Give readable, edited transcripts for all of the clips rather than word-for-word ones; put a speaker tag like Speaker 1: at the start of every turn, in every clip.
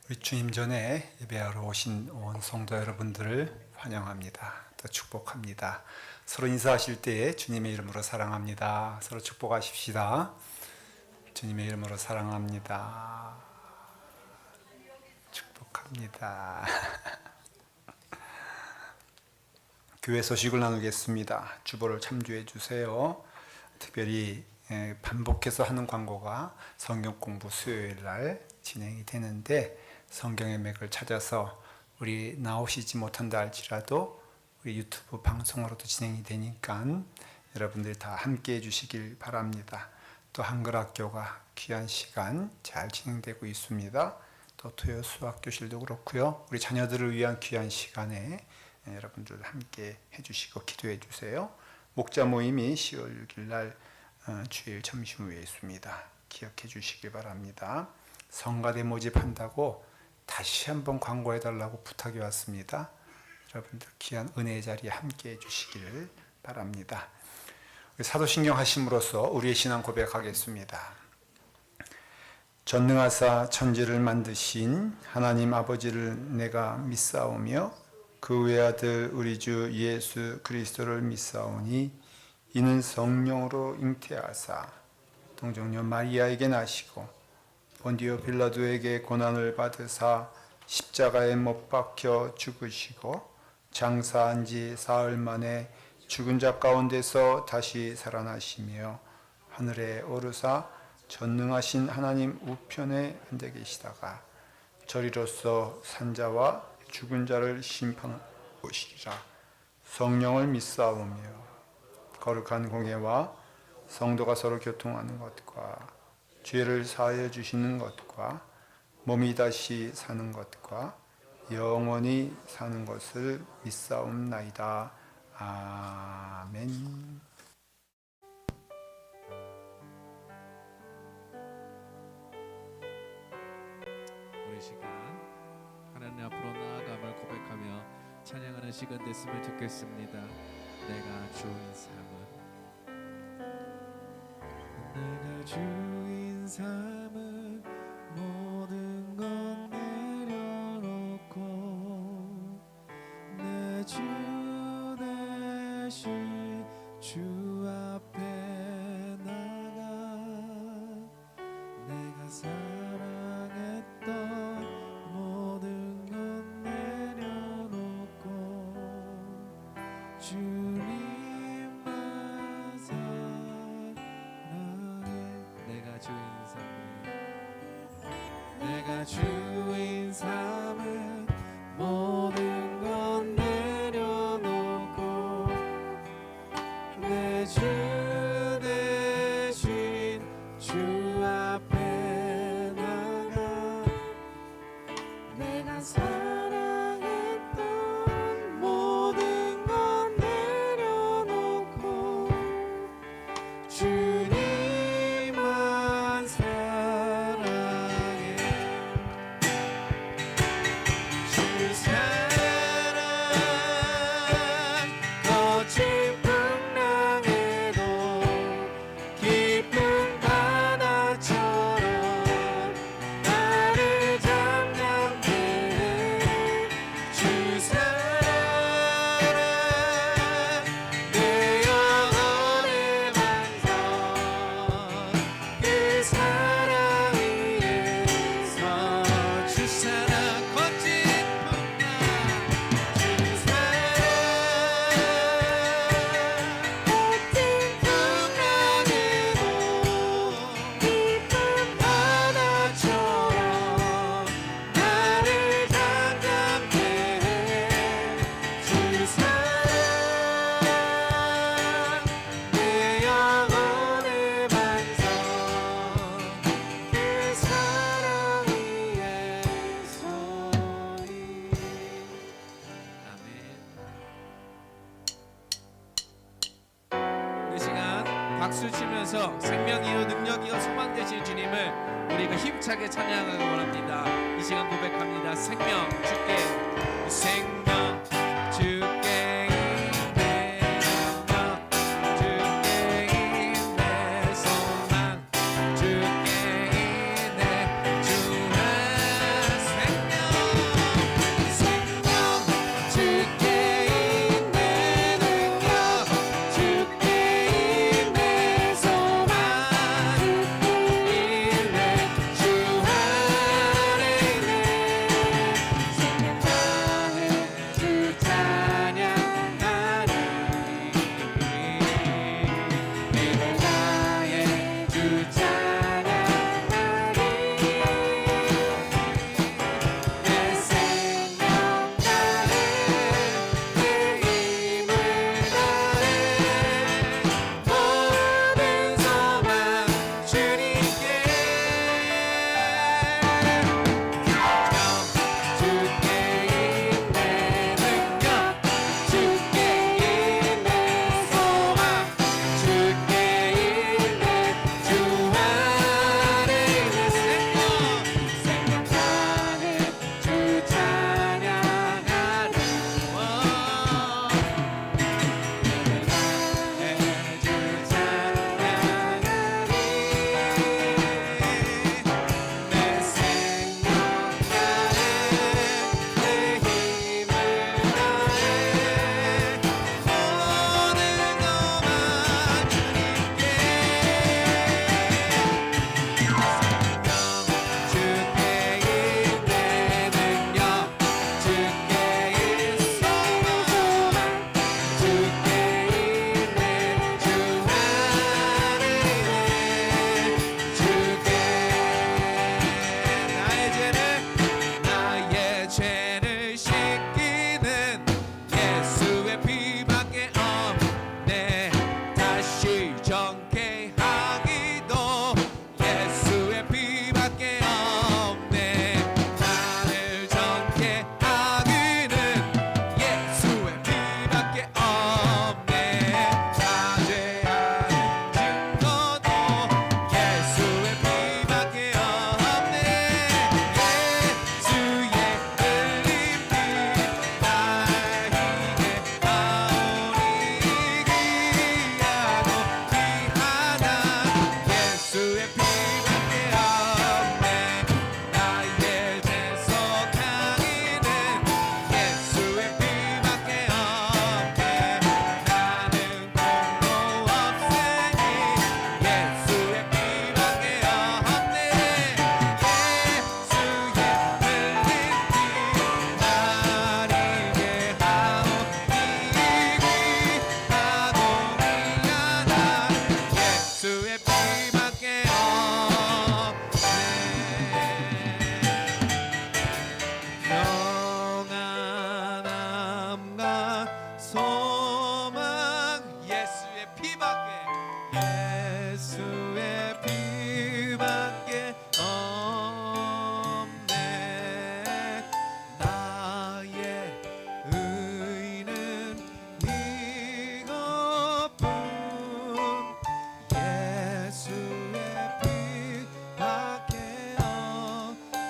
Speaker 1: 우리 주님 전에 예배하러 오신 온 성도 여러분들을 환영합니다. 또 축복합니다. 서로 인사하실 때에 주님의 이름으로 사랑합니다. 서로 축복하십시다. 주님의 이름으로 사랑합니다. 축복합니다. 교회 소식을 나누겠습니다. 주보를 참조해 주세요. 특별히 반복해서 하는 광고가 성경 공부 수요일 날 진행이 되는데, 성경의 맥을 찾아서 우리 나오시지 못한다 할지라도 우리 유튜브 방송으로도 진행이 되니까 여러분들이 다 함께 해주시길 바랍니다. 또 한글학교가 귀한 시간 잘 진행되고 있습니다. 또 토요 수학교실도 그렇고요. 우리 자녀들을 위한 귀한 시간에 여러분들 함께 해주시고 기도해 주세요. 목자 모임이 10월 6일 날 주일 점심 후에 있습니다. 기억해 주시길 바랍니다. 성가대 모집한다고 다시 한번 광고해 달라고 부탁이 왔습니다. 여러분들 귀한 은혜의 자리에 함께 해주시기를 바랍니다. 사도신경 하심으로써 우리의 신앙 고백하겠습니다. 전능하사 천지를 만드신 하나님 아버지를 내가 믿사오며 그 외아들 우리 주 예수 그리스도를 믿사오니 이는 성령으로 잉태하사 동정녀 마리아에게 나시고 본디오 빌라도에게 고난을 받으사 십자가에 못 박혀 죽으시고 장사한 지 사흘 만에 죽은 자 가운데서 다시 살아나시며 하늘에 오르사 전능하신 하나님 우편에 앉아 계시다가 저리로서 산자와 죽은 자를 심판하시리라. 성령을 믿사오며 거룩한 공예와 성도가 서로 교통하는 것과 죄를 사하여 주시는 것과 몸이 다시 사는 것과 영원히 사는 것을 믿사옵나이다. 아멘.
Speaker 2: 우리 시간 하나님 앞으로 나아감을 고백하며 찬양하는 시간 됐으면 좋겠습니다. 내가 주인 삼은, 내가 주인 삼은 모든 건 내려놓고 내 주 대신 주 앞에 나가 내가 사랑했던 모든 건 내려놓고 주님만 사랑해. 내가 주인 삼은, 내가 주인 삼은 모든 건 내려놓고 내 주 대신 주 앞에 나가 내가 사랑했던 모든 건 내려놓고 주님만 사랑해. 주 사랑 거친 풍랑에도 깊은 바다처럼 나를 잠잠케 해. 주 사랑 내 영혼의 반석 그 사랑 위에서 주 사랑 거친 풍랑 주 사랑 거친 풍랑에도 깊은 바다처럼 나를 잠잠케 해. 주 사랑 내 영혼의 반석 그 사랑 위에서리. 아멘. 이 시간 박수 치면서 생명이요 능력이요 소망 되신 주님을 우리가 힘차게 찬양하기 원합니다. 이 시간 고백합니다. 생명 주께, 생명 주께 있네 능력 주께 있네 소망 주께 있네 주의 생명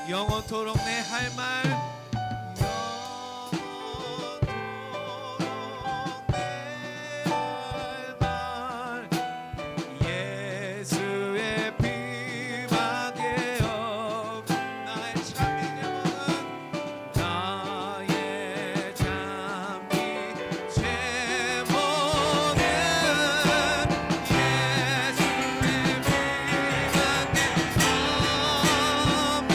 Speaker 2: 영원토록 내 할 말 예수의 피밖에 없 나의 참 이름은 나의 참 제목은 예수의 피밖에 없네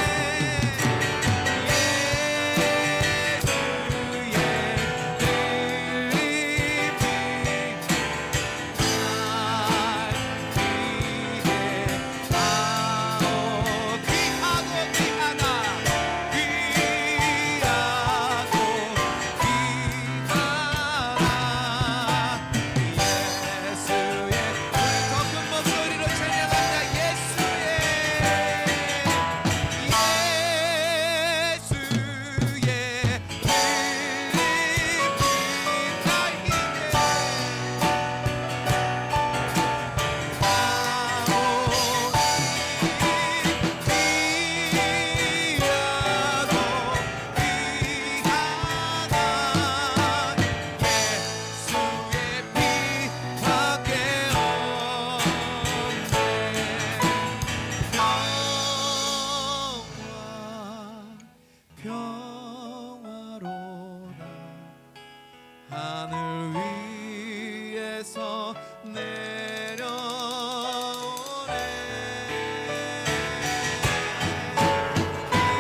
Speaker 2: 평화로다 하늘 위에서 내려오네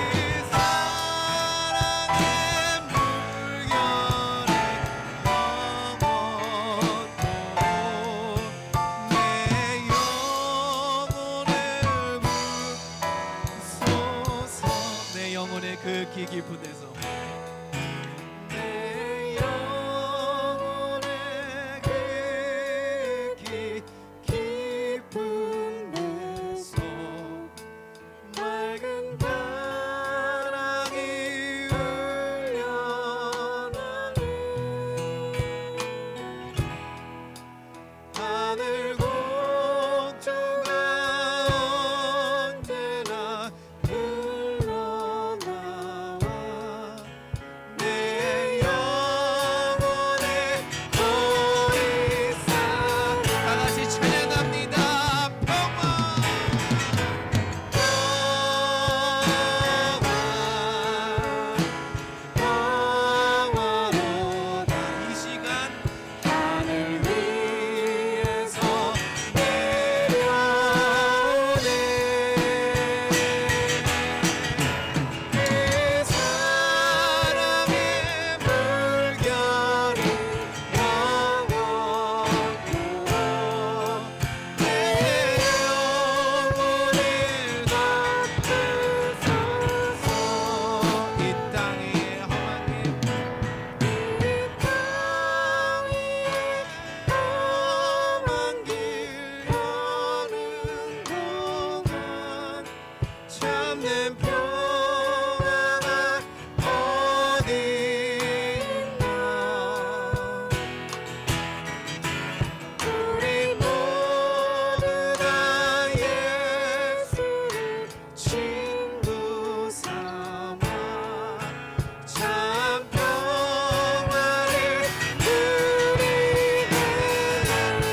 Speaker 2: 이 사랑의 물결이 영원토록 내 영혼을 부소서 내 영혼의 그 깊이 깊은 데서 내 영혼의 그 깊은 데서 맑은 바람이 울려나네 하늘 곡조가 언제나 흘러나와 내 영혼의 보리사 다같이 찬양합니다 평화로다 이 시간 하늘 위에서 내려오네 그 사랑의 물결이 영원토록 내 영혼을 덮으소서 이 땅의 험한 길 가는 동안 참는 평화가 어디 있나 우리 모두 다 예수를 친구 삼아 참 평화를 누리게 할래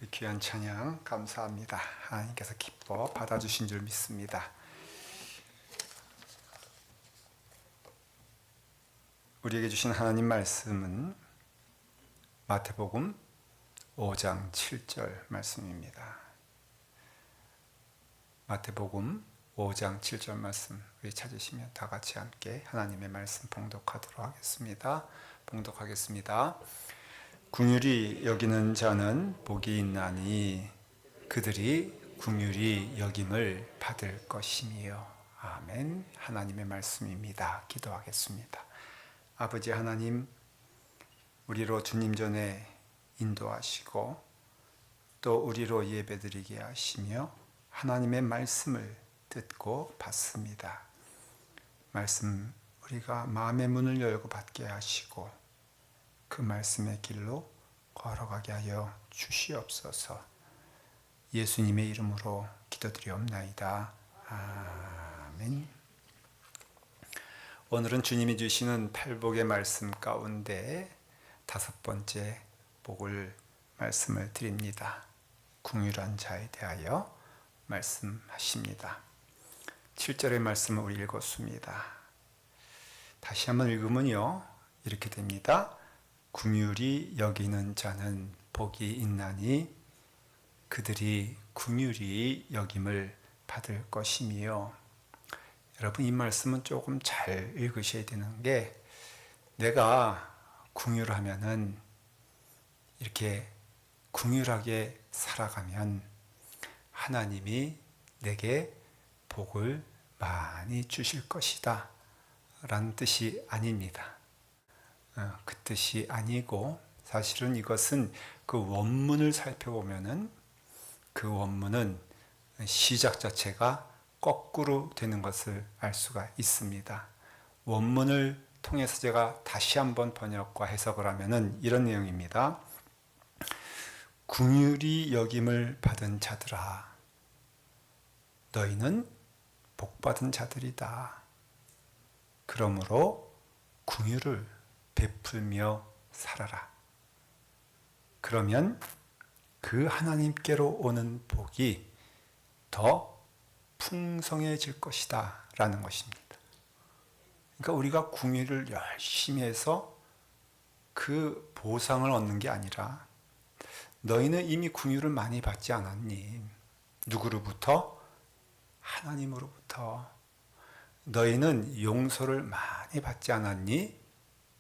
Speaker 1: 우리 귀한 찬양 감사합니다. 하나님께서 기뻐 받아주신 줄 믿습니다. 우리에게 주신 하나님 말씀은 마태복음 5장 7절 말씀입니다. 마태복음 5장 7절 말씀 우리 찾으시면 다 같이 함께 하나님의 말씀 봉독하도록 하겠습니다. 봉독하겠습니다. 긍휼히 여기는 자는 복이 있나니 그들이 긍휼히 여김을 받을 것이며. 아멘. 하나님의 말씀입니다. 기도하겠습니다. 아버지 하나님, 우리로 주님 전에 인도하시고 또 우리로 예배드리게 하시며 하나님의 말씀을 듣고 받습니다. 말씀 우리가 마음의 문을 열고 받게 하시고 그 말씀의 길로 걸어가게 하여 주시옵소서. 예수님의 이름으로 기도드리옵나이다. 아멘. 오늘은 주님이 주시는 팔복의 말씀 가운데 5번째 복을 말씀을 드립니다. 긍휼한 자에 대하여 말씀하십니다. 7절의 말씀을 우리 읽었습니다. 다시 한번 읽으면요, 이렇게 됩니다. 긍휼히 여기는 자는 복이 있나니 그들이 긍휼히 여김을 받을 것이며. 여러분, 이 말씀은 조금 잘 읽으셔야 되는 게, 내가 긍휼하면은 이렇게 긍휼하게 살아가면 하나님이 내게 복을 많이 주실 것이다 라는 뜻이 아닙니다. 그 뜻이 아니고, 사실은 이것은 그 원문을 살펴보면은 그 원문은 시작 자체가 거꾸로 되는 것을 알 수가 있습니다. 원문을 통해서 제가 다시 한번 번역과 해석을 하면은 이런 내용입니다. 긍휼히 여김을 받은 자들아, 너희는 복받은 자들이다. 그러므로 긍휼을 베풀며 살아라. 그러면 그 하나님께로 오는 복이 더 풍성해질 것이다 라는 것입니다. 그러니까 우리가 긍휼을 열심히 해서 그 보상을 얻는 게 아니라, 너희는 이미 긍휼을 많이 받지 않았니? 누구로부터? 하나님으로부터. 너희는 용서를 많이 받지 않았니?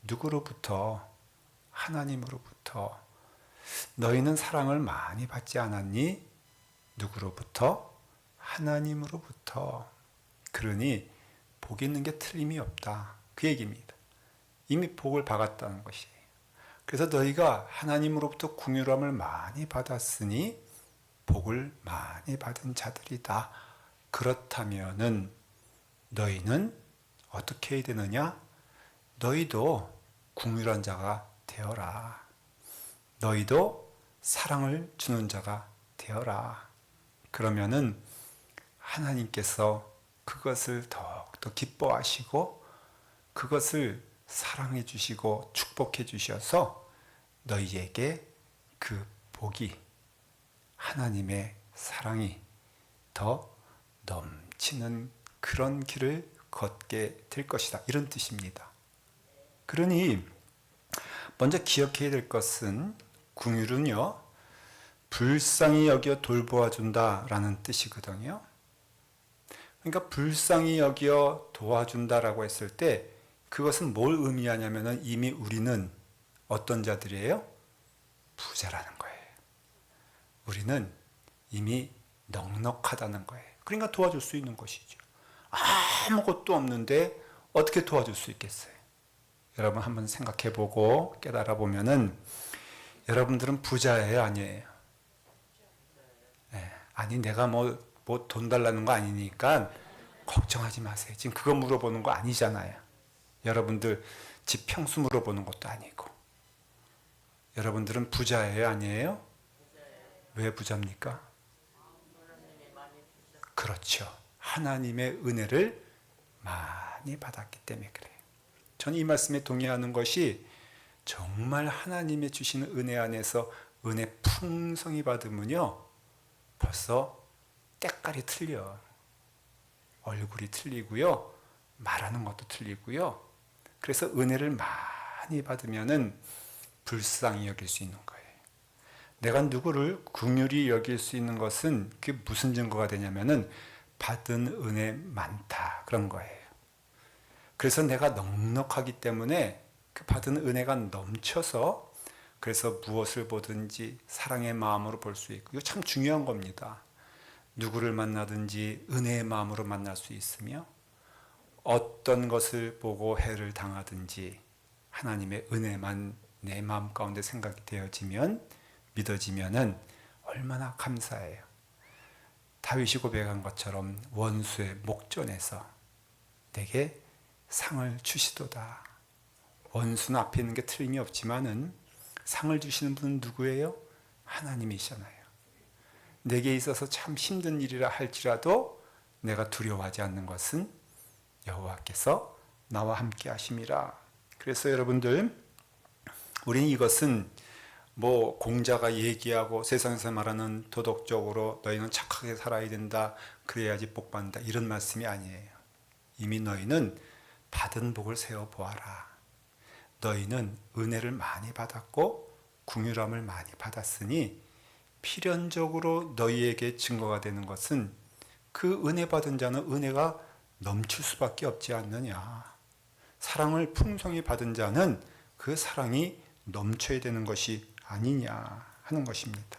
Speaker 1: 누구로부터? 하나님으로부터. 너희는 사랑을 많이 받지 않았니? 누구로부터? 하나님으로부터. 그러니 복이 있는 게 틀림이 없다, 그 얘기입니다. 이미 복을 받았다는 것이에요. 그래서 너희가 하나님으로부터 긍휼함을 많이 받았으니 복을 많이 받은 자들이다. 그렇다면은 너희는 어떻게 해야 되느냐? 너희도 긍휼한 자가 되어라. 너희도 사랑을 주는 자가 되어라. 그러면은 하나님께서 그것을 더욱더 기뻐하시고 그것을 사랑해 주시고 축복해 주셔서 너희에게 그 복이, 하나님의 사랑이 더 넘치는 그런 길을 걷게 될 것이다, 이런 뜻입니다. 그러니 먼저 기억해야 될 것은, 긍휼은요, 불쌍히 여겨 돌보아 준다라는 뜻이거든요. 그러니까 불쌍히 여겨 도와준다라고 했을 때 그것은 뭘 의미하냐면은 이미 우리는 어떤 자들이에요? 부자라는 거예요. 우리는 이미 넉넉하다는 거예요. 그러니까 도와줄 수 있는 것이죠. 아무것도 없는데 어떻게 도와줄 수 있겠어요? 여러분 한번 생각해보고 깨달아보면은, 여러분들은 부자예요, 아니에요? 네. 아니, 내가 뭐 돈 달라는 거 아니니까 걱정하지 마세요. 지금 그거 물어보는 거 아니잖아요. 여러분들 집 평수 물어보는 것도 아니고. 여러분들은 부자예요, 아니에요? 왜 부자입니까? 그렇죠. 하나님의 은혜를 많이 받았기 때문에 그래요. 저는 이 말씀에 동의하는 것이, 정말 하나님의 주시는 은혜 안에서 은혜 풍성히 받으면요 벌써 때깔이 틀려. 얼굴이 틀리고요, 말하는 것도 틀리고요. 그래서 은혜를 많이 받으면은 불쌍히 여길 수 있는 거예요. 내가 누구를 긍휼히 여길 수 있는 것은 그게 무슨 증거가 되냐면은 받은 은혜 많다 그런 거예요. 그래서 내가 넉넉하기 때문에 그 받은 은혜가 넘쳐서 그래서 무엇을 보든지 사랑의 마음으로 볼 수 있고, 이거 참 중요한 겁니다. 누구를 만나든지 은혜의 마음으로 만날 수 있으며 어떤 것을 보고 해를 당하든지 하나님의 은혜만 내 마음 가운데 생각이 되어지면, 믿어지면은 얼마나 감사해요. 다윗이 고백한 것처럼 원수의 목전에서 내게 상을 주시도다. 원수는 앞에 있는 게 틀림이 없지만은 상을 주시는 분은 누구예요? 하나님이시잖아요. 내게 있어서 참 힘든 일이라 할지라도 내가 두려워하지 않는 것은 여호와께서 나와 함께 하심이라. 그래서 여러분들, 우리는 이것은 뭐 공자가 얘기하고 세상에서 말하는 도덕적으로 너희는 착하게 살아야 된다, 그래야지 복 받는다, 이런 말씀이 아니에요. 이미 너희는 받은 복을 세어보아라. 너희는 은혜를 많이 받았고 긍휼함을 많이 받았으니 필연적으로 너희에게 증거가 되는 것은 그 은혜 받은 자는 은혜가 넘칠 수밖에 없지 않느냐. 사랑을 풍성히 받은 자는 그 사랑이 넘쳐야 되는 것이 아니냐 하는 것입니다.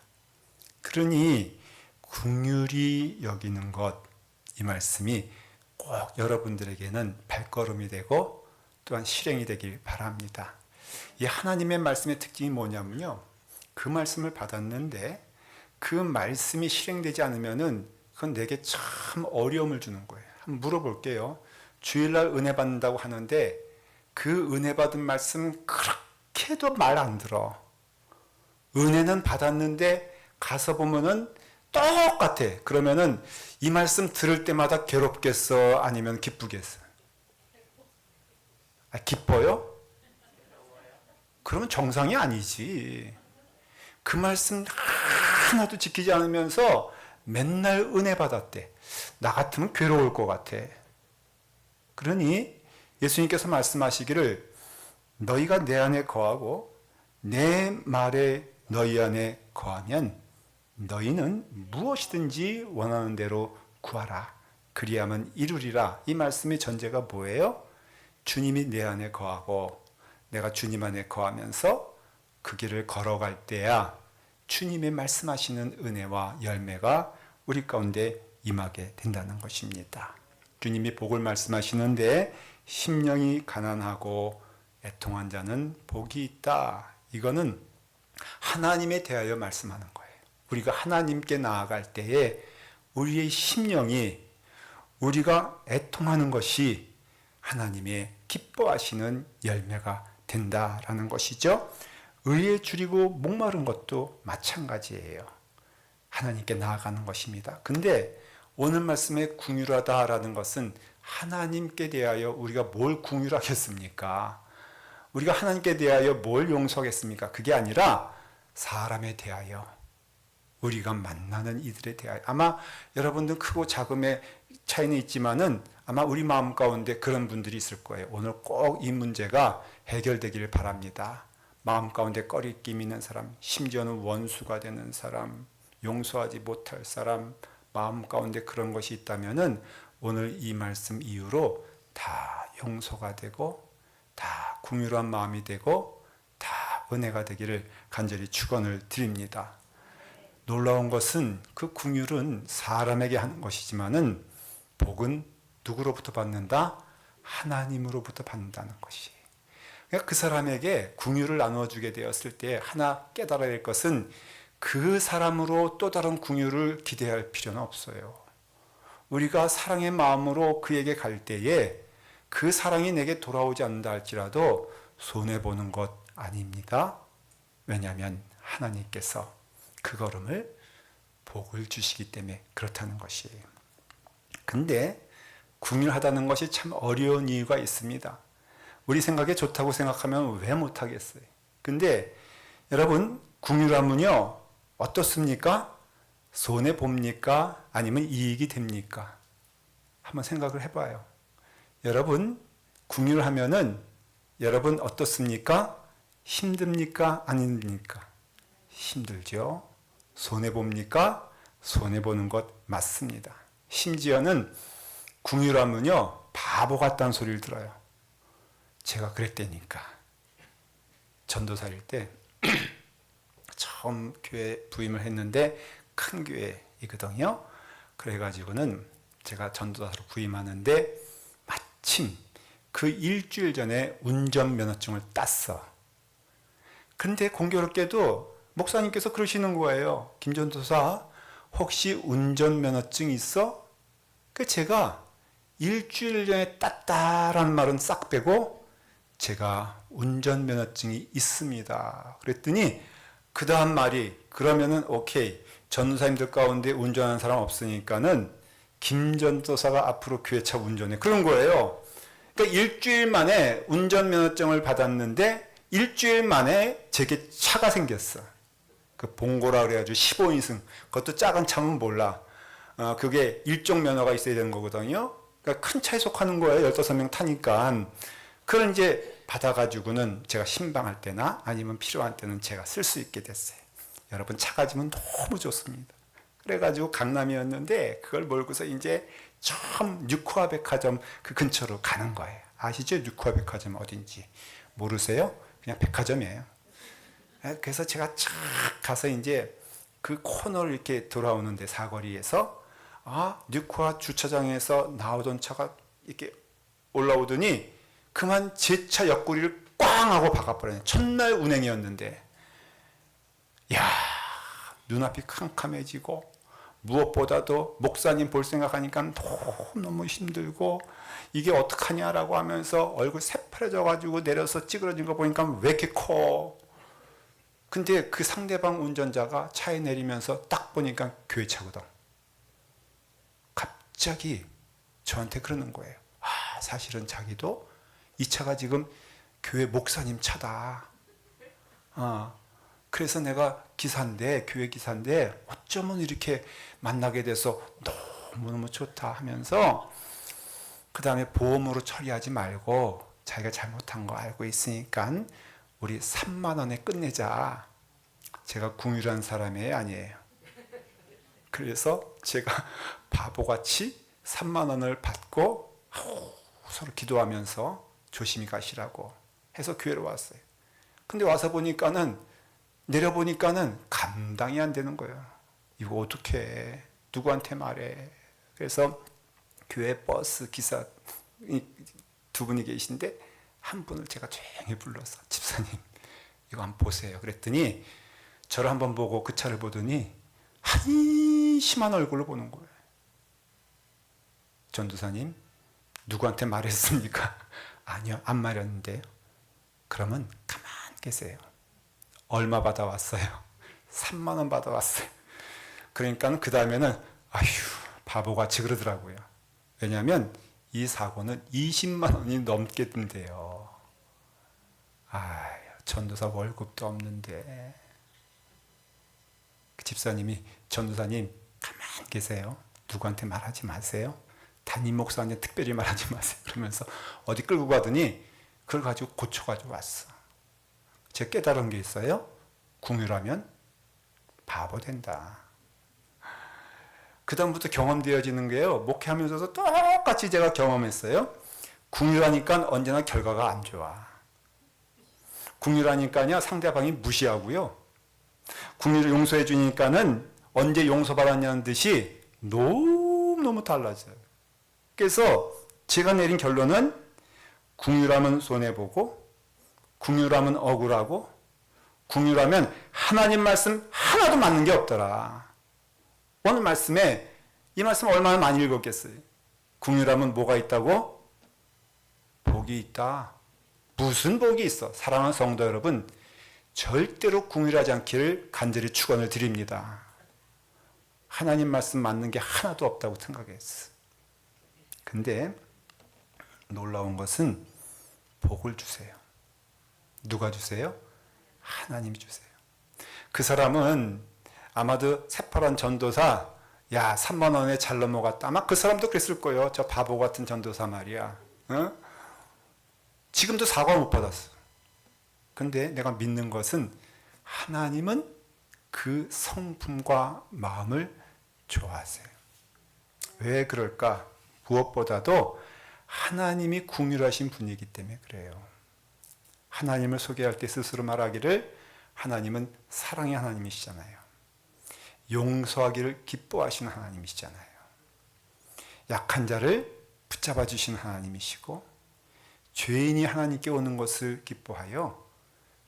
Speaker 1: 그러니 긍휼히 여기는 것, 이 말씀이 꼭 여러분들에게는 발걸음이 되고 또한 실행이 되길 바랍니다. 이 하나님의 말씀의 특징이 뭐냐면요, 그 말씀을 받았는데 그 말씀이 실행되지 않으면은 그건 내게 참 어려움을 주는 거예요. 한번 물어볼게요. 주일날 은혜 받는다고 하는데 그 은혜 받은 말씀 그렇게도 말 안 들어. 은혜는 받았는데 가서 보면은 똑같아. 그러면은 이 말씀 들을 때마다 괴롭겠어? 아니면 기쁘겠어? 기뻐요? 그러면 정상이 아니지. 그 말씀 하나도 지키지 않으면서 맨날 은혜 받았대. 나 같으면 괴로울 것 같아. 그러니 예수님께서 말씀하시기를 너희가 내 안에 거하고 내 말에 너희 안에 거하면 너희는 무엇이든지 원하는 대로 구하라. 그리하면 이루리라. 이 말씀의 전제가 뭐예요? 주님이 내 안에 거하고 내가 주님 안에 거하면서 그 길을 걸어갈 때야 주님의 말씀하시는 은혜와 열매가 우리 가운데 임하게 된다는 것입니다. 주님이 복을 말씀하시는데 심령이 가난하고 애통한 자는 복이 있다. 이거는 하나님에 대하여 말씀하는 거예요. 우리가 하나님께 나아갈 때에 우리의 심령이, 우리가 애통하는 것이 하나님의 기뻐하시는 열매가 된다라는 것이죠. 의에 줄이고 목마른 것도 마찬가지예요. 하나님께 나아가는 것입니다. 근데 오늘 말씀에 긍휼하다라는 것은 하나님께 대하여 우리가 뭘 긍휼하겠습니까? 우리가 하나님께 대하여 뭘 용서하겠습니까? 그게 아니라 사람에 대하여, 우리가 만나는 이들에 대하여. 아마 여러분들 크고 작음의 차이는 있지만은 아마 우리 마음 가운데 그런 분들이 있을 거예요. 오늘 꼭 이 문제가 해결되기를 바랍니다. 마음 가운데 꺼리낌 있는 사람, 심지어는 원수가 되는 사람, 용서하지 못할 사람, 마음 가운데 그런 것이 있다면은 오늘 이 말씀 이후로 다 용서가 되고 다 긍휼한 마음이 되고 다 은혜가 되기를 간절히 축원을 드립니다. 놀라운 것은 그 긍휼은 사람에게 하는 것이지만은 복은 누구로부터 받는다? 하나님으로부터 받는다는 것이. 그러니까 그 사람에게 긍휼을 나눠주게 되었을 때 하나 깨달아야 할 것은 그 사람으로 또 다른 긍휼을 기대할 필요는 없어요. 우리가 사랑의 마음으로 그에게 갈 때에 그 사랑이 내게 돌아오지 않는다 할지라도 손해보는 것 아닙니다. 왜냐하면 하나님께서 그 걸음을 복을 주시기 때문에 그렇다는 것이에요. 근데 긍휼하다는 것이 참 어려운 이유가 있습니다. 우리 생각에 좋다고 생각하면 왜 못하겠어요? 근데 여러분, 궁유라면요 어떻습니까? 손해 봅니까? 아니면 이익이 됩니까? 한번 생각을 해봐요. 여러분 궁유를 하면은 여러분 어떻습니까? 힘듭니까? 아닙니까? 힘들죠. 손해 봅니까? 손해 보는 것 맞습니다. 심지어는 궁유라면요 바보 같다는 소리를 들어요. 제가 그랬다니까. 전도사일 때 처음 교회 부임을 했는데 큰 교회이거든요. 그래가지고는 제가 전도사로 부임하는데 마침 그 일주일 전에 운전면허증을 땄어. 근데 공교롭게도 목사님께서 그러시는 거예요. 김전도사 혹시 운전면허증 있어? 그 제가 일주일 전에 땄다라는 말은 싹 빼고 제가 운전면허증이 있습니다. 그랬더니 그 다음 말이 그러면은 오케이 전도사님들 가운데 운전하는 사람 없으니까는 김전도사가 앞으로 교회차 운전해 그런 거예요. 그러니까 일주일 만에 운전면허증을 받았는데 일주일 만에 제게 차가 생겼어. 그 봉고라 그래가지고 15인승 그것도 작은 차면 몰라. 그게 일종 면허가 있어야 되는 거거든요. 그러니까 큰 차에 속하는 거예요. 15명 타니까. 그걸 이제 받아가지고는 제가 신방할 때나 아니면 필요한 때는 제가 쓸 수 있게 됐어요. 여러분 차 가지면 너무 좋습니다. 그래가지고 강남이었는데 그걸 몰고서 이제 처음 뉴코아 백화점 그 근처로 가는 거예요. 아시죠? 뉴코아 백화점 어딘지 모르세요? 그냥 백화점이에요. 그래서 제가 착 가서 이제 그 코너를 이렇게 돌아오는데 사거리에서 뉴코아 주차장에서 나오던 차가 이렇게 올라오더니 그만 제 차 옆구리를 꽝 하고 박아버렸네. 첫날 운행이었는데 야 눈앞이 캄캄해지고 무엇보다도 목사님 볼 생각하니까 너무 힘들고 이게 어떡하냐라고 하면서 얼굴 새파래져 가지고 내려서 찌그러진 거 보니까 왜 이렇게 커. 근데 그 상대방 운전자가 차에 내리면서 딱 보니까 교회 차거든. 갑자기 저한테 그러는 거예요. 사실은 자기도 이 차가 지금 교회 목사님 차다. 그래서 내가 기사인데 교회 기사인데 어쩌면 이렇게 만나게 돼서 너무너무 좋다 하면서 그 다음에 보험으로 처리하지 말고 자기가 잘못한 거 알고 있으니까 우리 3만 원에 끝내자. 제가 궁유란 사람이 아니에요. 그래서 제가 바보같이 3만 원을 받고 서로 기도하면서 조심히 가시라고 해서 교회로 왔어요. 근데 와서 보니까는 내려보니까는 감당이 안 되는 거예요. 이거 어떻게 해? 누구한테 말해? 그래서 교회 버스 기사 두 분이 계신데 한 분을 제가 조용히 불러서 집사님 이거 한번 보세요. 그랬더니 저를 한번 보고 그 차를 보더니 한심한 얼굴로 보는 거예요. 전도사님 누구한테 말했습니까? 아니요 안 말했는데요. 그러면 가만 계세요. 얼마 받아왔어요? 3만 원 받아왔어요. 그러니까 그 다음에는 아휴 바보같이 그러더라고요. 왜냐하면 이 사고는 20만 원이 넘게 든대요. 전도사 월급도 없는데. 그 집사님이 전도사님 가만 계세요. 누구한테 말하지 마세요. 담임 목사한테 특별히 말하지 마세요. 그러면서 어디 끌고 가더니 그걸 가지고 고쳐가지고 왔어. 제가 깨달은 게 있어요. 궁유라면 바보 된다. 그 다음부터 경험되어지는 게요. 목회하면서도 똑같이 제가 경험했어요. 궁유라니까 언제나 결과가 안 좋아. 궁유라니까요 상대방이 무시하고요. 궁유를 용서해 주니까는 언제 용서받았냐는 듯이 너무너무 달라져요. 그래서 제가 내린 결론은 궁유라면 손해보고 궁유라면 억울하고 궁유라면 하나님 말씀 하나도 맞는 게 없더라. 오늘 말씀에 이 말씀 얼마나 많이 읽었겠어요. 궁유라면 뭐가 있다고? 복이 있다. 무슨 복이 있어? 사랑하는 성도 여러분 절대로 궁유하지 않기를 간절히 축원을 드립니다. 하나님 말씀 맞는 게 하나도 없다고 생각했어. 근데 놀라운 것은 복을 주세요. 누가 주세요? 하나님이 주세요. 그 사람은 아마도 새파란 전도사, 야 3만 원에 잘 넘어갔다. 아마 그 사람도 그랬을 거예요. 저 바보 같은 전도사 말이야. 어? 지금도 사과 못 받았어. 근데 내가 믿는 것은 하나님은 그 성품과 마음을 좋아하세요. 왜 그럴까? 무엇보다도 하나님이 궁휼하신 분이기 때문에 그래요. 하나님을 소개할 때 스스로 말하기를 하나님은 사랑의 하나님이시잖아요. 용서하기를 기뻐하시는 하나님이시잖아요. 약한 자를 붙잡아 주시는 하나님이시고 죄인이 하나님께 오는 것을 기뻐하여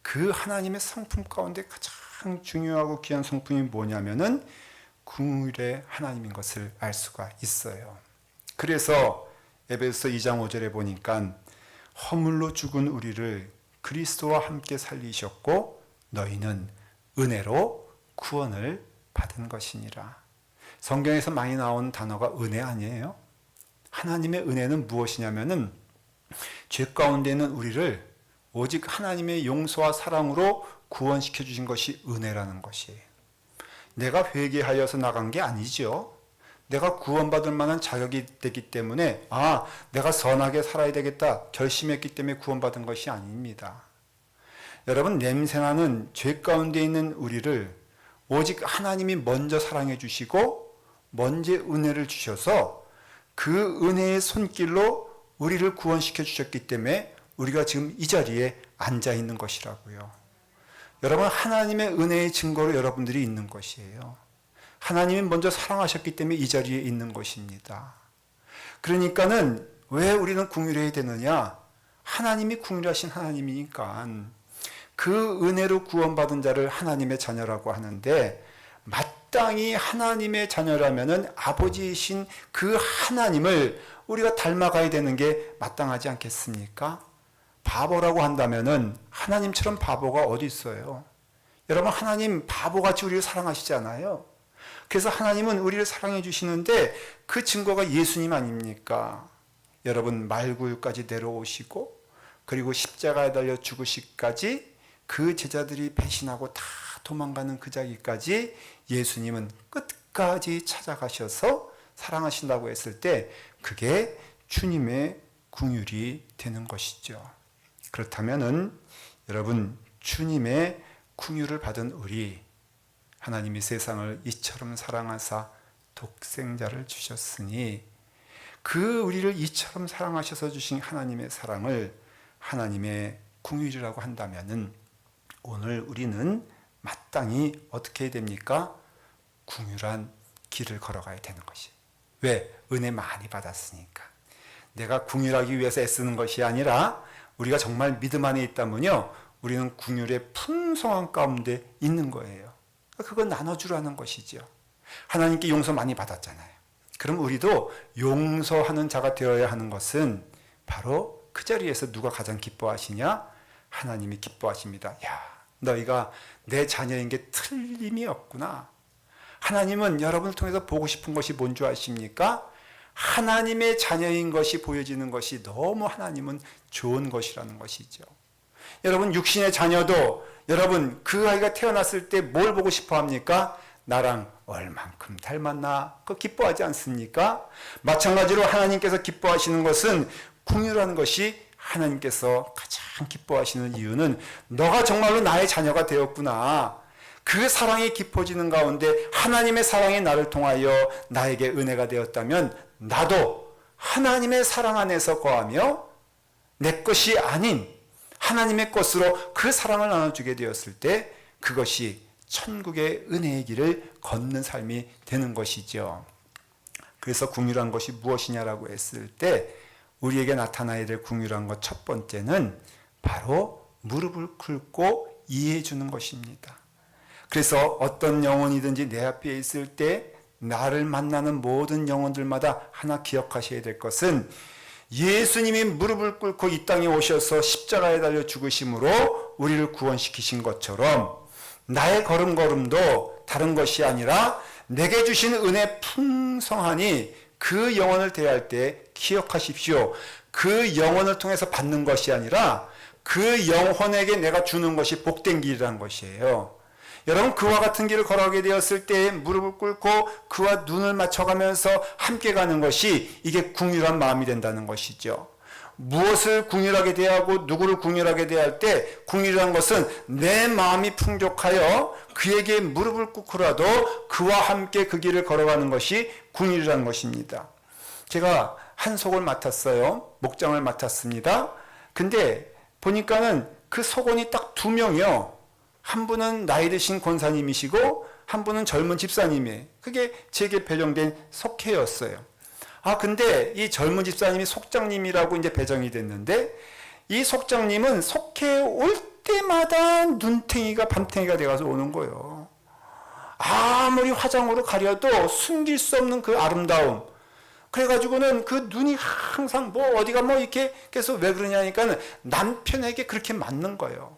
Speaker 1: 그 하나님의 성품 가운데 가장 중요하고 귀한 성품이 뭐냐면은 궁휼의 하나님인 것을 알 수가 있어요. 그래서 에베소서 2장 5절에 보니까 허물로 죽은 우리를 그리스도와 함께 살리셨고 너희는 은혜로 구원을 받은 것이니라. 성경에서 많이 나온 단어가 은혜 아니에요? 하나님의 은혜는 무엇이냐면은 죄 가운데 있는 우리를 오직 하나님의 용서와 사랑으로 구원시켜 주신 것이 은혜라는 것이에요. 내가 회개하여서 나간 게 아니죠. 내가 구원받을 만한 자격이 되기 때문에 내가 선하게 살아야 되겠다 결심했기 때문에 구원받은 것이 아닙니다. 여러분, 냄새나는 죄 가운데 있는 우리를 오직 하나님이 먼저 사랑해 주시고 먼저 은혜를 주셔서 그 은혜의 손길로 우리를 구원시켜 주셨기 때문에 우리가 지금 이 자리에 앉아 있는 것이라고요. 여러분, 하나님의 은혜의 증거로 여러분들이 있는 것이에요. 하나님이 먼저 사랑하셨기 때문에 이 자리에 있는 것입니다. 그러니까는 왜 우리는 궁휼해야 되느냐? 하나님이 궁휼하신 하나님이니까 그 은혜로 구원받은 자를 하나님의 자녀라고 하는데 마땅히 하나님의 자녀라면은 아버지이신 그 하나님을 우리가 닮아가야 되는 게 마땅하지 않겠습니까? 바보라고 한다면은 하나님처럼 바보가 어디 있어요? 여러분, 하나님 바보같이 우리를 사랑하시잖아요. 그래서 하나님은 우리를 사랑해 주시는데 그 증거가 예수님 아닙니까? 여러분, 말구유까지 내려오시고 그리고 십자가에 달려 죽으시기까지 그 제자들이 배신하고 다 도망가는 그 자리까지 예수님은 끝까지 찾아가셔서 사랑하신다고 했을 때 그게 주님의 궁휼이 되는 것이죠. 그렇다면은 여러분, 주님의 궁휼을 받은 우리, 하나님이 세상을 이처럼 사랑하사 독생자를 주셨으니 그 우리를 이처럼 사랑하셔서 주신 하나님의 사랑을 하나님의 궁휼이라고 한다면은 오늘 우리는 마땅히 어떻게 해야 됩니까? 궁휼한 길을 걸어가야 되는 것이. 왜? 은혜 많이 받았으니까. 내가 궁휼하기 위해서 애쓰는 것이 아니라 우리가 정말 믿음 안에 있다면요, 우리는 궁휼의 풍성한 가운데 있는 거예요. 그건 나눠주라는 것이죠. 하나님께 용서 많이 받았잖아요. 그럼 우리도 용서하는 자가 되어야 하는 것은 바로 그 자리에서 누가 가장 기뻐하시냐? 하나님이 기뻐하십니다. 야, 너희가 내 자녀인 게 틀림이 없구나. 하나님은 여러분을 통해서 보고 싶은 것이 뭔 줄 아십니까? 하나님의 자녀인 것이 보여지는 것이 너무 하나님은 좋은 것이라는 것이죠. 여러분, 육신의 자녀도 여러분 그 아이가 태어났을 때 뭘 보고 싶어 합니까? 나랑 얼만큼 닮았나? 그거 기뻐하지 않습니까? 마찬가지로 하나님께서 기뻐하시는 것은 궁휼하는 것이 하나님께서 가장 기뻐하시는 이유는 너가 정말로 나의 자녀가 되었구나. 그 사랑이 깊어지는 가운데 하나님의 사랑이 나를 통하여 나에게 은혜가 되었다면 나도 하나님의 사랑 안에서 거하며 내 것이 아닌 하나님의 것으로 그 사랑을 나눠주게 되었을 때 그것이 천국의 은혜의 길을 걷는 삶이 되는 것이죠. 그래서 궁휼한 것이 무엇이냐라고 했을 때 우리에게 나타나야 될 궁휼한 것 첫 번째는 바로 무릎을 꿇고 이해해 주는 것입니다. 그래서 어떤 영혼이든지 내 앞에 있을 때 나를 만나는 모든 영혼들마다 하나 기억하셔야 될 것은 예수님이 무릎을 꿇고 이 땅에 오셔서 십자가에 달려 죽으심으로 우리를 구원시키신 것처럼 나의 걸음걸음도 다른 것이 아니라 내게 주신 은혜 풍성하니 그 영혼을 대할 때 기억하십시오. 그 영혼을 통해서 받는 것이 아니라 그 영혼에게 내가 주는 것이 복된 길이라는 것이에요. 여러분, 그와 같은 길을 걸어가게 되었을 때 무릎을 꿇고 그와 눈을 맞춰가면서 함께 가는 것이 이게 궁휼한 마음이 된다는 것이죠. 무엇을 궁휼하게 대하고 누구를 궁휼하게 대할 때 궁휼한 것은 내 마음이 풍족하여 그에게 무릎을 꿇고라도 그와 함께 그 길을 걸어가는 것이 궁휼이라는 것입니다. 제가 한 속을 맡았어요. 목장을 맡았습니다. 근데 보니까는 그 속원이 딱 2명이요. 한 분은 나이 드신 권사님이시고 한 분은 젊은 집사님이에요. 그게 제게 배정된 속회였어요. 근데 이 젊은 집사님이 속장님이라고 이제 배정이 됐는데, 이 속장님은 속회에 올 때마다 눈탱이가 밤탱이가 돼가서 오는 거예요. 아무리 화장으로 가려도 숨길 수 없는 그 아름다움. 그래가지고는 그 눈이 항상 뭐 어디가 뭐 이렇게 계속 왜 그러냐니까 남편에게 그렇게 맞는 거예요.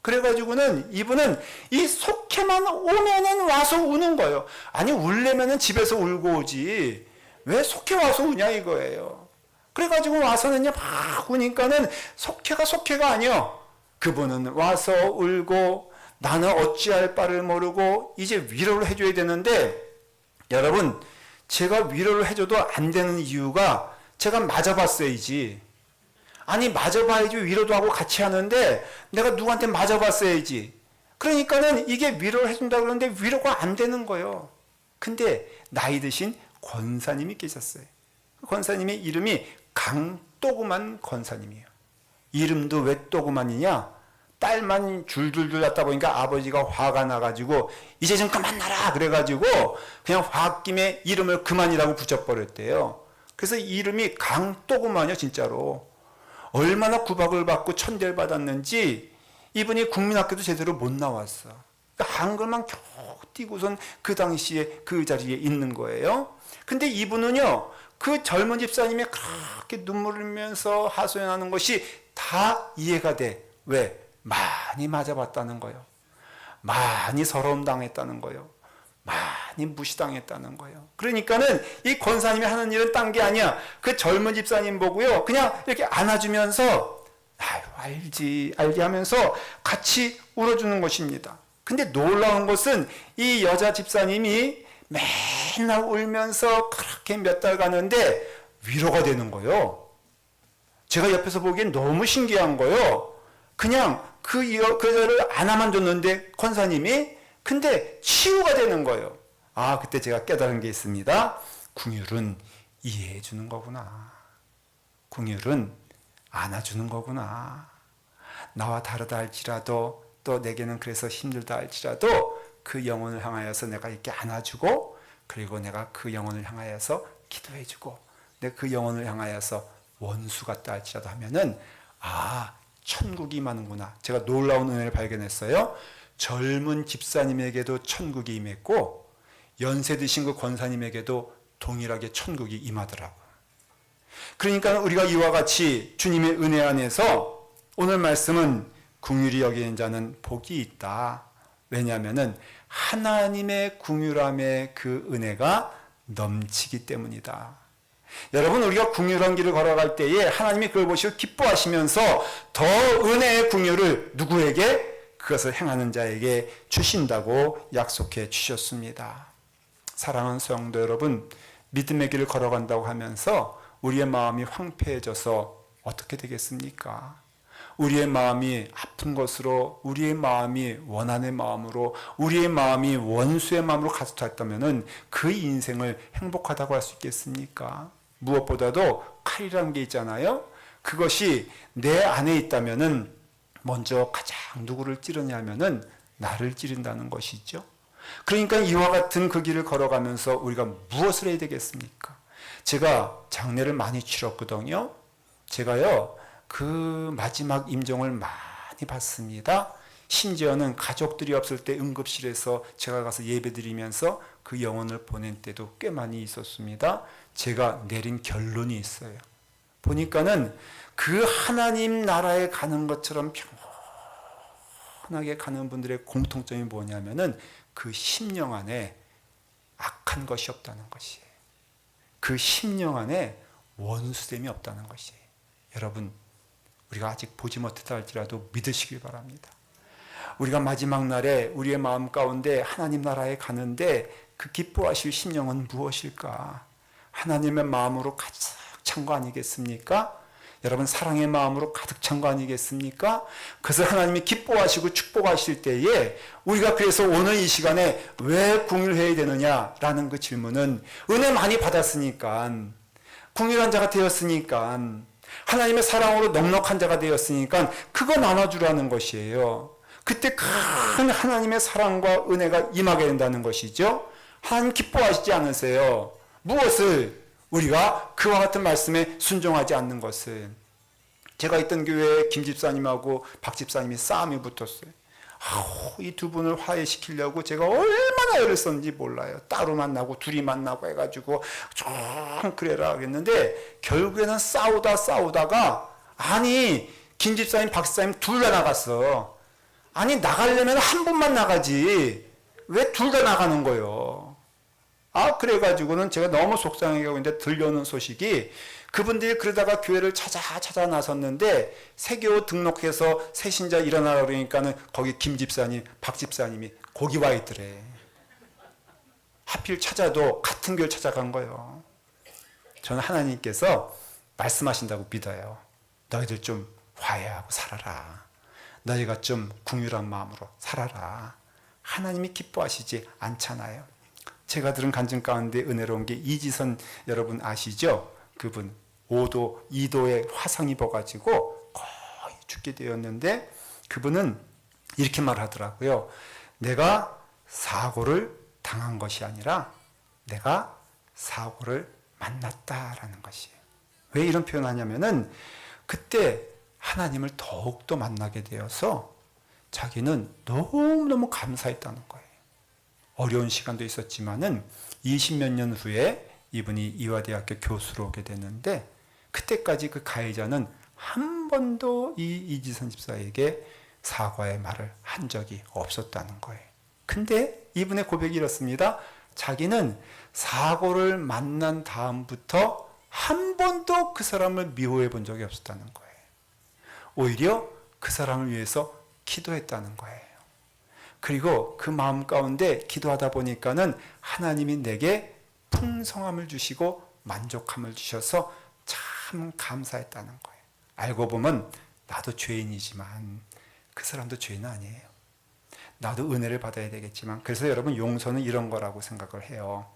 Speaker 1: 그래가지고는 이분은 이 속회만 오면은 와서 우는 거예요. 아니, 울려면은 집에서 울고 오지. 왜 속회 와서 우냐 이거예요. 그래가지고 와서는요 막 우니까는 속회가 아니요. 그분은 와서 울고 나는 어찌할 바를 모르고 이제 위로를 해줘야 되는데, 여러분, 제가 위로를 해줘도 안 되는 이유가 제가 맞아봤어야지. 아니, 맞아봐야지 위로도 하고 같이 하는데 내가 누구한테 맞아봤어야지. 그러니까는 이게 위로를 해준다 그러는데 위로가 안 되는 거예요. 근데 나이 드신 권사님이 계셨어요. 그 권사님의 이름이 강또구만 권사님이에요. 이름도 왜 또구만이냐? 딸만 줄줄줄 낳다 보니까 아버지가 화가 나가지고 이제 좀 그만 나라 그래가지고 그냥 홧김에 이름을 그만이라고 붙여버렸대요. 그래서 이름이 강또구만이요. 진짜로 얼마나 구박을 받고 천대를 받았는지 이분이 국민학교도 제대로 못 나왔어. 그러니까 한글만 겨우 띄고선 그 당시에 그 자리에 있는 거예요. 근데 이분은요, 그 젊은 집사님이 그렇게 눈물을 흘리면서 하소연하는 것이 다 이해가 돼. 왜? 많이 맞아봤다는 거예요. 많이 서러움 당했다는 거예요. 많이 무시당했다는 거예요. 그러니까는 이 권사님이 하는 일은 딴 게 아니야. 그 젊은 집사님 보고요, 그냥 이렇게 안아주면서 아유, 알지 하면서 같이 울어주는 것입니다. 근데 놀라운 것은 이 여자 집사님이 맨날 울면서 그렇게 몇 달 가는데 위로가 되는 거예요. 제가 옆에서 보기엔 너무 신기한 거예요. 그냥 그 여자를 안아만 줬는데 권사님이, 근데 치유가 되는 거예요. 그때 제가 깨달은 게 있습니다. 궁휼은 이해해 주는 거구나. 궁휼은 안아주는 거구나. 나와 다르다 할지라도, 또 내게는 그래서 힘들다 할지라도 그 영혼을 향하여서 내가 이렇게 안아주고, 그리고 내가 그 영혼을 향하여서 기도해주고, 내가 그 영혼을 향하여서 원수 같다 할지라도 하면은 천국이 임하는구나. 제가 놀라운 은혜를 발견했어요. 젊은 집사님에게도 천국이 임했고 연세 드신 그 권사님에게도 동일하게 천국이 임하더라고요. 그러니까 우리가 이와 같이 주님의 은혜 안에서 오늘 말씀은 궁휼히 여기는 자는 복이 있다. 왜냐하면 하나님의 궁휼함의 그 은혜가 넘치기 때문이다. 여러분, 우리가 궁휼한 길을 걸어갈 때에 하나님이 그걸 보시고 기뻐하시면서 더 은혜의 궁휼을 누구에게? 그것을 행하는 자에게 주신다고 약속해 주셨습니다. 사랑하는 성도 여러분, 믿음의 길을 걸어간다고 하면서 우리의 마음이 황폐해져서 어떻게 되겠습니까? 우리의 마음이 아픈 것으로, 우리의 마음이 원한의 마음으로, 우리의 마음이 원수의 마음으로 가득했다면 그 인생을 행복하다고 할 수 있겠습니까? 무엇보다도 칼이라는 게 있잖아요. 그것이 내 안에 있다면 먼저 가장 누구를 찌르냐면은 나를 찌른다는 것이죠. 그러니까 이와 같은 그 길을 걸어가면서 우리가 무엇을 해야 되겠습니까? 제가 장례를 많이 치렀거든요. 제가요, 그 마지막 임종을 많이 봤습니다. 심지어는 가족들이 없을 때 응급실에서 제가 가서 예배드리면서 그 영혼을 보낸 때도 꽤 많이 있었습니다. 제가 내린 결론이 있어요. 보니까는 그 하나님 나라에 가는 것처럼 편하게 가는 분들의 공통점이 뭐냐면은 그 심령 안에 악한 것이 없다는 것이에요. 그 심령 안에 원수됨이 없다는 것이에요. 여러분, 우리가 아직 보지 못했다 할지라도 믿으시길 바랍니다. 우리가 마지막 날에 우리의 마음 가운데 하나님 나라에 가는데 그 기뻐하실 심령은 무엇일까? 하나님의 마음으로 가득 찬 거 아니겠습니까? 여러분 사랑의 마음으로 가득 찬 거 아니겠습니까? 그래서 하나님이 기뻐하시고 축복하실 때에 우리가 그래서 오늘 이 시간에 왜 궁휼해야 되느냐라는 그 질문은 은혜 많이 받았으니까, 궁휼한 자가 되었으니까, 하나님의 사랑으로 넉넉한 자가 되었으니까 그거 나눠주라는 것이에요. 그때 큰 하나님의 사랑과 은혜가 임하게 된다는 것이죠. 하나님 기뻐하시지 않으세요. 무엇을? 우리가 그와 같은 말씀에 순종하지 않는 것을. 제가 있던 교회에 김 집사님하고 박 집사님이 싸움이 붙었어요. 이 두 분을 화해시키려고 제가 얼마나 애를 썼는지 몰라요. 따로 만나고 둘이 만나고 해가지고 좀 그래라 하겠는데 결국에는 싸우다가 아니 김 집사님 박 집사님 둘 다 나갔어. 아니 나가려면 한 분만 나가지 왜 둘 다 나가는 거예요? 그래가지고는 제가 너무 속상해가고 있는데 들려오는 소식이 그분들이 그러다가 교회를 찾아 나섰는데 세교 등록해서 새신자 일어나라 그러니까는 거기 김 집사님, 박 집사님이 거기 와 있더래. 하필 찾아도 같은 교회를 찾아간 거예요. 저는 하나님께서 말씀하신다고 믿어요. 너희들 좀 화해하고 살아라. 너희가 좀 궁휼한 마음으로 살아라. 하나님이 기뻐하시지 않잖아요. 제가 들은 간증 가운데 은혜로운 게 이지선 여러분 아시죠? 그분 5도, 2도에 화상 입어가지고 거의 죽게 되었는데 그분은 이렇게 말하더라고요. 내가 사고를 당한 것이 아니라 내가 사고를 만났다라는 것이에요. 왜 이런 표현을 하냐면은 그때 하나님을 더욱더 만나게 되어서 자기는 너무너무 감사했다는 거예요. 어려운 시간도 있었지만은 20몇 년 후에 이분이 이화대학교 교수로 오게 됐는데 그때까지 그 가해자는 한 번도 이 이지선 집사에게 사과의 말을 한 적이 없었다는 거예요. 근데 이분의 고백이 이렇습니다. 자기는 사고를 만난 다음부터 한 번도 그 사람을 미워해 본 적이 없었다는 거예요. 오히려 그 사람을 위해서 기도했다는 거예요. 그리고 그 마음 가운데 기도하다 보니까는 하나님이 내게 풍성함을 주시고 만족함을 주셔서 참 감사했다는 거예요. 알고 보면 나도 죄인이지만 그 사람도 죄인은 아니에요. 나도 은혜를 받아야 되겠지만 그래서 여러분 용서는 이런 거라고 생각을 해요.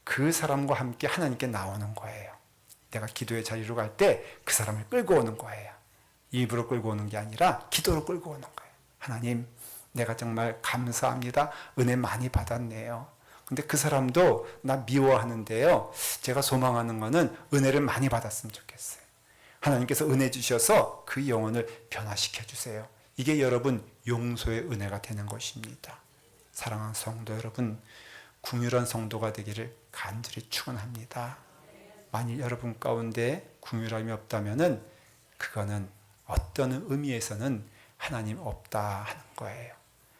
Speaker 1: 그 사람과 함께 하나님께 나오는 거예요. 내가 기도의 자리로 갈 때 그 사람을 끌고 오는 거예요. 입으로 끌고 오는 게 아니라 기도로 끌고 오는 거예요. 하나님 내가 정말 감사합니다. 은혜 많이 받았네요. 근데 그 사람도 나 미워하는데요. 제가 소망하는 거는 은혜를 많이 받았으면 좋겠어요. 하나님께서 은혜 주셔서 그 영혼을 변화시켜 주세요. 이게 여러분 용서의 은혜가 되는 것입니다. 사랑하는 성도 여러분, 궁휼한 성도가 되기를 간절히 축원합니다. 만일 여러분 가운데 궁휼함이 없다면은 그거는 어떤 의미에서는 하나님 없다 하는 거예요.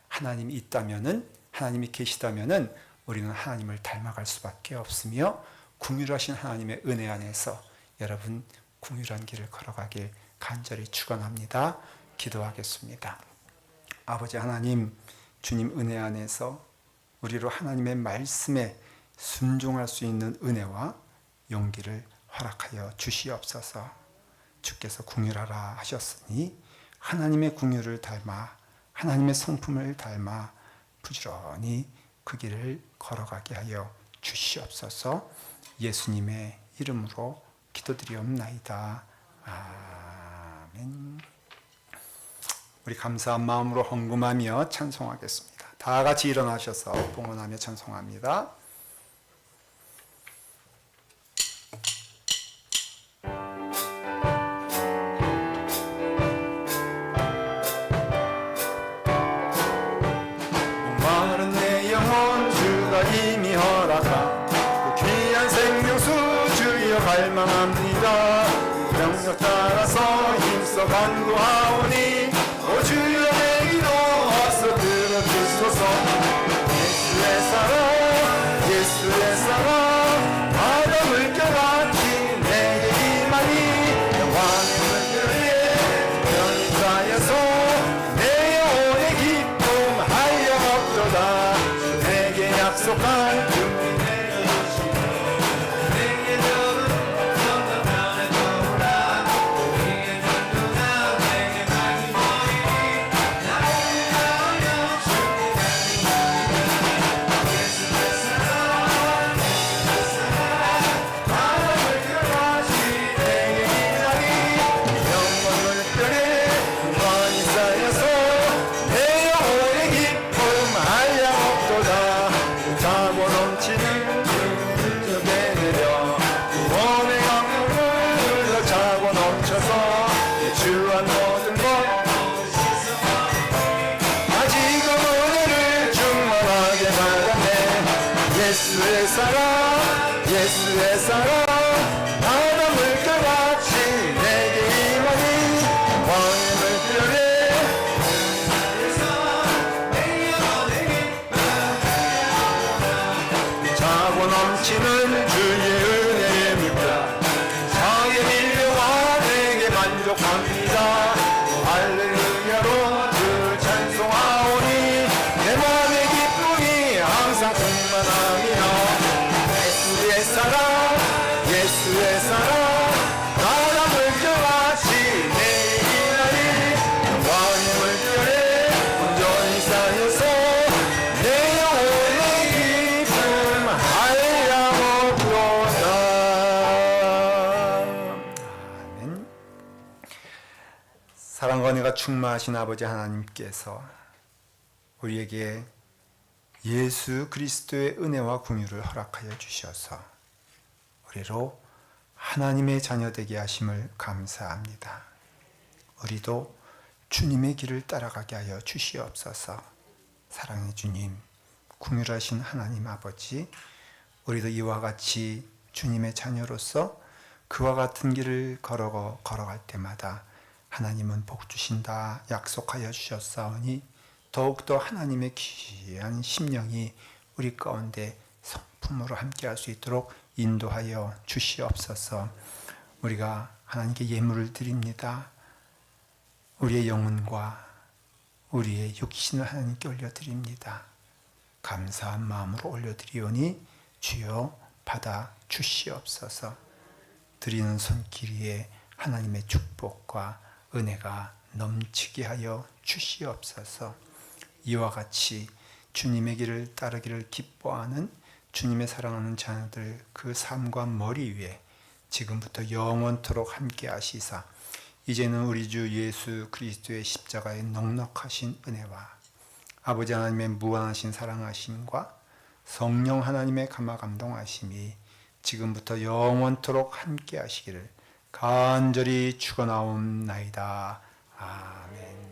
Speaker 1: 하나님이 있다면은, 하나님이 계시다면은 우리는 하나님을 닮아갈 수밖에 없으며 궁휼하신 하나님의 은혜 안에서 여러분 궁휼한 길을 걸어가길 간절히 축원합니다. 기도하겠습니다. 아버지 하나님, 주님 은혜 안에서 우리로 하나님의 말씀에 순종할 수 있는 은혜와 용기를 허락하여 주시옵소서. 주께서 궁휼하라 하셨으니 하나님의 궁휼을 닮아 하나님의 성품을 닮아 부지런히 그 길을 걸어가게 하여 주시옵소서. 예수님의 이름으로 기도드리옵나이다. 아멘. 우리 감사한 마음으로 헌금하며 찬송하겠습니다. 다 같이 일어나셔서 봉헌하며 찬송합니다. 목마른 내 영혼 주가 이미 허락한 그 귀한 생명수 주여 갈망합니다. 명령 따라서 힘써 간구하오니 오 주여 내 기도 와서 들어주소서. 예수의 사랑 예수의 사랑 바다 물결같이 내게 임하니 영광의 물결에 변자여서 내 영혼의 기쁨 예수의 사랑 바다 물결같이 내게 임하니 왕의 물결에 차고 넘치는 주의 은혜의 물결 상에 밀려와 내게 만족합니다. 할렐루야로 주 찬송하오니 내 맘의 기쁨이 항상 충만하며 예수의 사랑 예수의 사랑 바다 물결같이 내게 임하니 왕의 물결에 온전히 쌓여서 내 영혼의 기쁨 알려오도다. 아멘. 사랑과 은혜가 충만하신 아버지 하나님께서 우리에게 예수 그리스도의 은혜와 긍휼을 허락하여 주셔서 우리로 하나님의 자녀 되게 하심을 감사합니다. 우리도 주님의 길을 따라가게 하여 주시옵소서. 사랑의 주님, 긍휼하신 하나님 아버지, 우리도 이와 같이 주님의 자녀로서 그와 같은 길을 걸어갈 때마다 하나님은 복 주신다 약속하여 주셨사오니 더욱더 하나님의 귀한 심령이 우리 가운데 성품으로 함께할 수 있도록 인도하여 주시옵소서. 우리가 하나님께 예물을 드립니다. 우리의 영혼과 우리의 육신을 하나님께 올려드립니다. 감사한 마음으로 올려드리오니 주여 받아 주시옵소서. 드리는 손길 위에 하나님의 축복과 은혜가 넘치게 하여 주시옵소서. 이와 같이 주님의 길을 따르기를 기뻐하는 주님의 사랑하는 자녀들 그 삶과 머리 위에 지금부터 영원토록 함께 하시사 이제는 우리 주 예수 그리스도의 십자가의 넉넉하신 은혜와 아버지 하나님의 무한하신 사랑하심과 성령 하나님의 감화 감동하심이 지금부터 영원토록 함께 하시기를 간절히 축원하옵나이다. 아멘.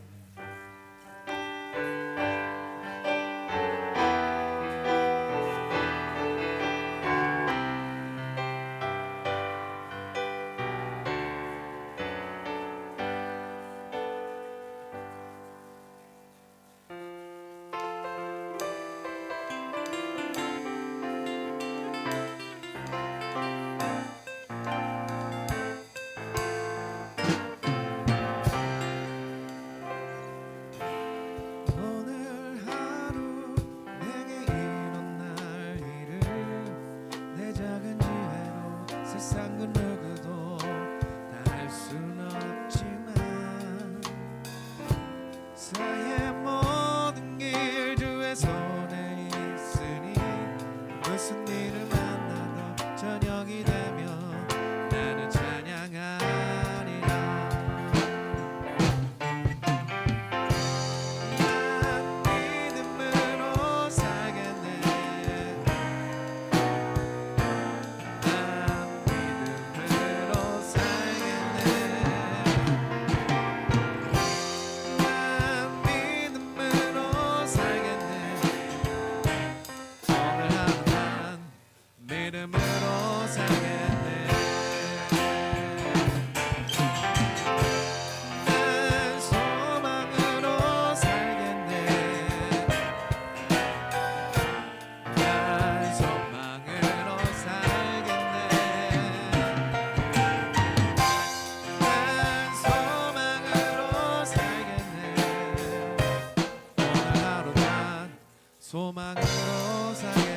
Speaker 2: 소망으로 살게